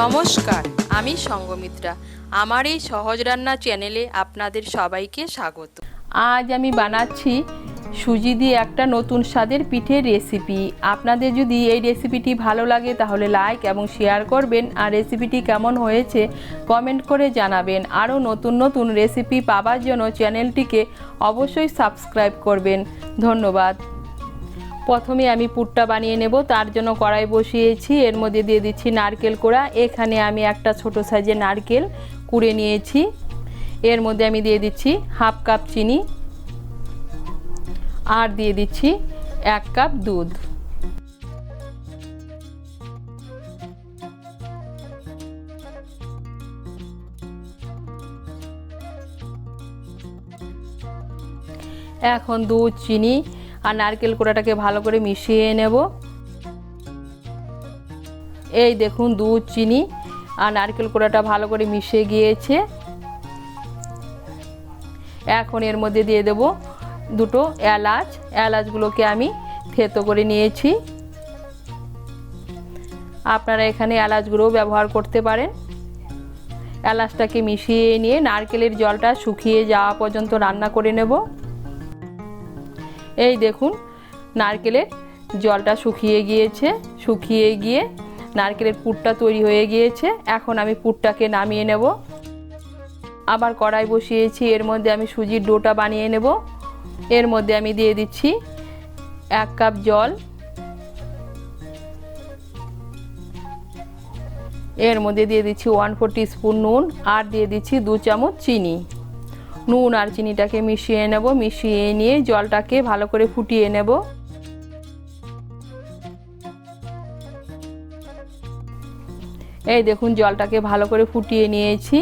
নমস্কার, আমি সঙ্গমিত্রা। আমার এই সহজ রান্না চ্যানেলে আপনাদের সবাইকে স্বাগত। আজ আমি বানাচ্ছি সুজি দিয়ে একটা নতুন স্বাদের পিঠের রেসিপি। আপনাদের যদি এই রেসিপিটি ভালো লাগে তাহলে লাইক এবং শেয়ার করবেন, আর রেসিপিটি কেমন হয়েছে কমেন্ট করে জানাবেন। আরও নতুন নতুন রেসিপি পাওয়ার জন্য চ্যানেলটিকে অবশ্যই সাবস্ক্রাইব করবেন। ধন্যবাদ। প্রথমে আমি পুরটা বানিয়ে নেব। তার জন্য কড়াই বসিয়েছি, এর মধ্যে দিয়ে দিচ্ছি নারকেল কোড়া। এখানে আমি একটা ছোট সাইজের নারকেল কুড়ে নিয়েছি। এর মধ্যে আমি দিয়ে দিচ্ছি হাফ কাপ চিনি, আর দিয়ে দিচ্ছি 1 কাপ দুধ। এখন দুধ, চিনি আর নারকেল কোড়াটাকে ভালো করে মিশিয়ে নেব। এই দেখুন, দুধ, চিনি আর নারকেল কোড়াটা ভালো করে মিশে গিয়েছে। এখন এর মধ্যে দিয়ে দেব দুটো এলাচ। এলাচগুলোকে আমি থেতো করে নিয়েছি। আপনারা এখানে এলাচগুলোও ব্যবহার করতে পারেন। এলাচটাকে মিশিয়ে নিয়ে নারকেলের জলটা শুকিয়ে যাওয়া পর্যন্ত রান্না করে নেব। এই দেখুন, নারকেলের জলটা শুকিয়ে গিয়েছে। শুকিয়ে গিয়ে নারকেলের পুরটা তৈরি হয়ে গিয়েছে। এখন আমি পুরটাকে নামিয়ে নেব। আবার কড়াই বসিয়েছি, এর মধ্যে আমি সুজির ডোটা বানিয়ে নেব। এর মধ্যে আমি দিয়ে দিচ্ছি 1 কাপ জল। এর মধ্যে দিয়ে দিচ্ছি 1/4 টিস্পুন নুন, আর দিয়ে দিচ্ছি 2 চামচ চিনি। নুন আর চিনিটাকে মিশিয়ে নেব। মিশিয়ে নিয়ে জলটাকে ভালো করে ফুটিয়ে নেব। এই দেখুন, জলটাকে ভালো করে ফুটিয়ে নিয়েছি।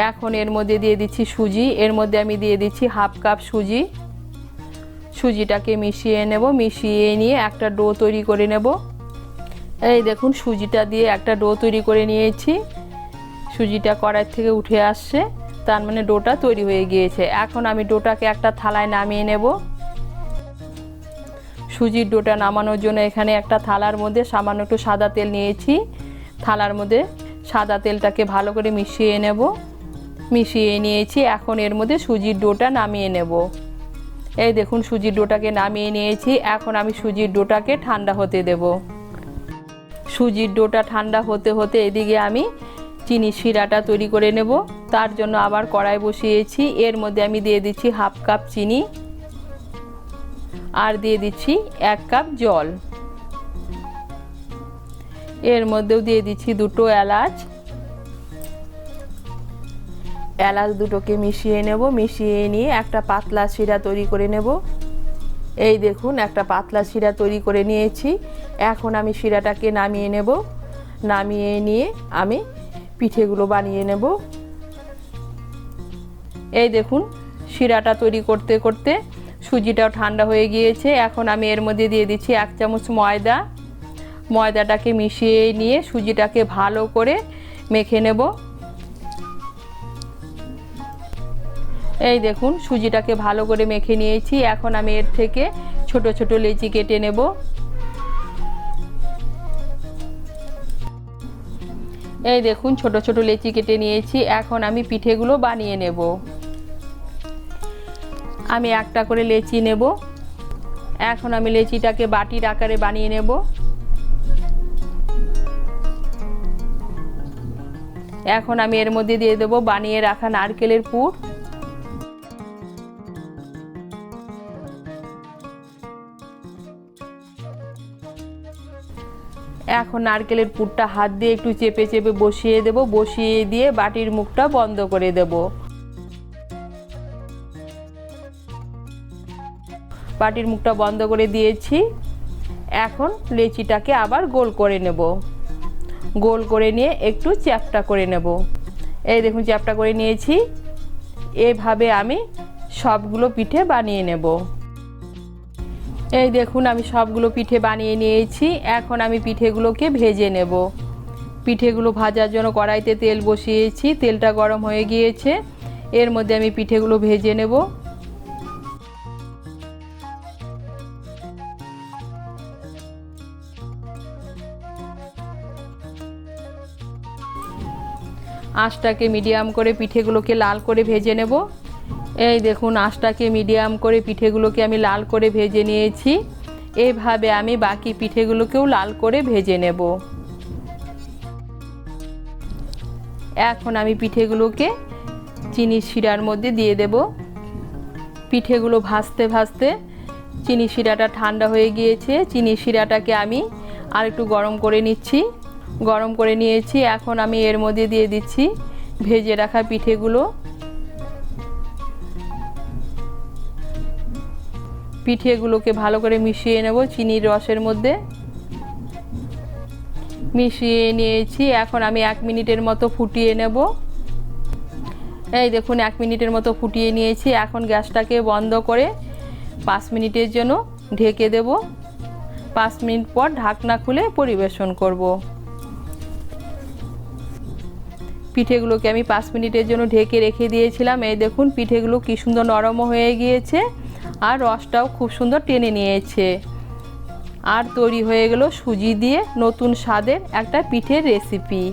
এখন এর মধ্যে দিয়ে দিচ্ছি সুজি। এর মধ্যে আমি দিয়ে দিচ্ছি হাফ কাপ সুজি। সুজিটাকে মিশিয়ে নেব। মিশিয়ে নিয়ে একটা ডো তৈরি করে নেব। এই দেখুন, সুজিটা দিয়ে একটা ডো তৈরি করে নিয়েছি। সুজিটা কড়াই থেকে উঠে আসছে, তার মানে ডোটা তৈরি হয়ে গিয়েছে। এখন আমি ডোটাকে একটা থালায় নামিয়ে নেব। সুজির ডোটা নামানোর জন্য এখানে একটা থালার মধ্যে সামান্য একটু সাদা তেল নিয়েছি। থালার মধ্যে সাদা তেলটাকে ভালো করে মিশিয়ে নেব। মিশিয়ে নিয়েছি। এখন এর মধ্যে সুজির ডোটা নামিয়ে নেব। এই দেখুন, সুজির ডোটাকে নামিয়ে নিয়েছি। এখন আমি সুজির ডোটাকে ঠান্ডা হতে দেব। সুজির ডোটা ঠান্ডা হতে হতে এদিকে আমি চিনি শিরাটা তৈরি করে নেব। তার জন্য আবার কড়াই বসিয়েছি। এর মধ্যে আমি দিয়ে দিচ্ছি হাফ কাপ চিনি, আর দিয়ে দিচ্ছি 1 কাপ জল। এর মধ্যেও দিয়ে দিচ্ছি দুটো এলাচ। এলাচ দুটোকে মিশিয়ে নেব। মিশিয়ে নিয়ে একটা পাতলা শিরা তৈরি করে নেব। এই দেখুন, একটা পাতলা শিরা তৈরি করে নিয়েছি। এখন আমি শিরাটাকে নামিয়ে নেব। নামিয়ে নিয়ে আমি পিঠেগুলো বানিয়ে নেব। এই দেখুন, শিরাটা তৈরি করতে করতে সুজিটাও ঠান্ডা হয়ে গিয়েছে। এখন আমি এর মধ্যে দিয়ে দিচ্ছি 1 চামচ ময়দা। ময়দাটাকে মিশিয়ে নিয়ে সুজিটাকে ভালো করে মেখে নেব। এই দেখুন, সুজিটাকে ভালো করে মেখে নিয়েছি। এখন আমি এর থেকে ছোট ছোট লেচি কেটে নেব। এই দেখুন, ছোট ছোট লেচি কেটে নিয়েছি। এখন আমি পিঠেগুলো বানিয়ে নেব। আমি একটা করে লেচি নেব। এখন আমি লেচিটাকে বাটির আকারে বানিয়ে নেব। এখন আমি এর মধ্যে দিয়ে দেব বানিয়ে রাখা নারকেলের পুর। এখন নারকেলের পুরটা হাত দিয়ে একটু চেপে চেপে বসিয়ে দেব। বসিয়ে দিয়ে বাটির মুখটা বন্ধ করে দেব। বাটির মুখটা বন্ধ করে দিয়েছি। এখন লেচিটাকে আবার গোল করে নেব। গোল করে নিয়ে একটু চ্যাপ্টা করে নেব। এই দেখুন, চ্যাপ্টা করে নিয়েছি। এভাবে আমি সবগুলো পিঠে বানিয়ে নেব। এই দেখুন, আমি সবগুলো পিঠে বানিয়ে নিয়েছি। এখন আমি পিঠেগুলোকে ভেজে নেব। পিঠেগুলো ভাজার জন্য কড়াইতে তেল বসিয়েছি। তেলটা গরম হয়ে গিয়েছে। এর মধ্যে আমি পিঠেগুলো ভেজে নেব। আঁচটাকে মিডিয়াম করে পিঠেগুলোকে লাল করে ভেজে নেব। এই দেখুন আঁচটাকে মিডিয়াম করে পিঠেগুলোকে আমি লাল করে ভেজে নিয়েছি। এইভাবে আমি বাকি পিঠেগুলোকেও লাল করে ভেজে নেব। এখন আমি পিঠেগুলোকে চিনির শিরার মধ্যে দিয়ে দেব। পিঠেগুলো ভাজতে ভাজতে চিনি শিরাটা ঠান্ডা হয়ে গিয়েছে। চিনি শিরাটাকে আমি আর একটু গরম করে নিচ্ছি। গরম করে নিয়েছি। এখন আমি এর মধ্যে দিয়ে দিচ্ছি ভেজে রাখা পিঠেগুলো। পিঠেগুলোকে ভালো করে মিশিয়ে নেব চিনির রসের মধ্যে। মিশিয়ে নিয়েছি। এখন আমি 1 মিনিটের মতো ফুটিয়ে নেব। এই দেখুন 1 মিনিটের মতো ফুটিয়ে নিয়েছি। এখন গ্যাসটাকে বন্ধ করে 5 মিনিটের জন্য ঢেকে দেব। 5 মিনিট পর ঢাকনা খুলে পরিবেশন করব। পিঠেগুলোকে আমি 5 মিনিটের জন্য ঢেকে রেখে দিয়েছিলাম। এই দেখুন পিঠেগুলো কি সুন্দর নরম হয়ে গিয়েছে আর রসটাও খুব সুন্দর টেনে নিয়েছে। আর তৈরি হয়ে গেল সুজি দিয়ে নতুন স্বাদের একটা পিঠের রেসিপি।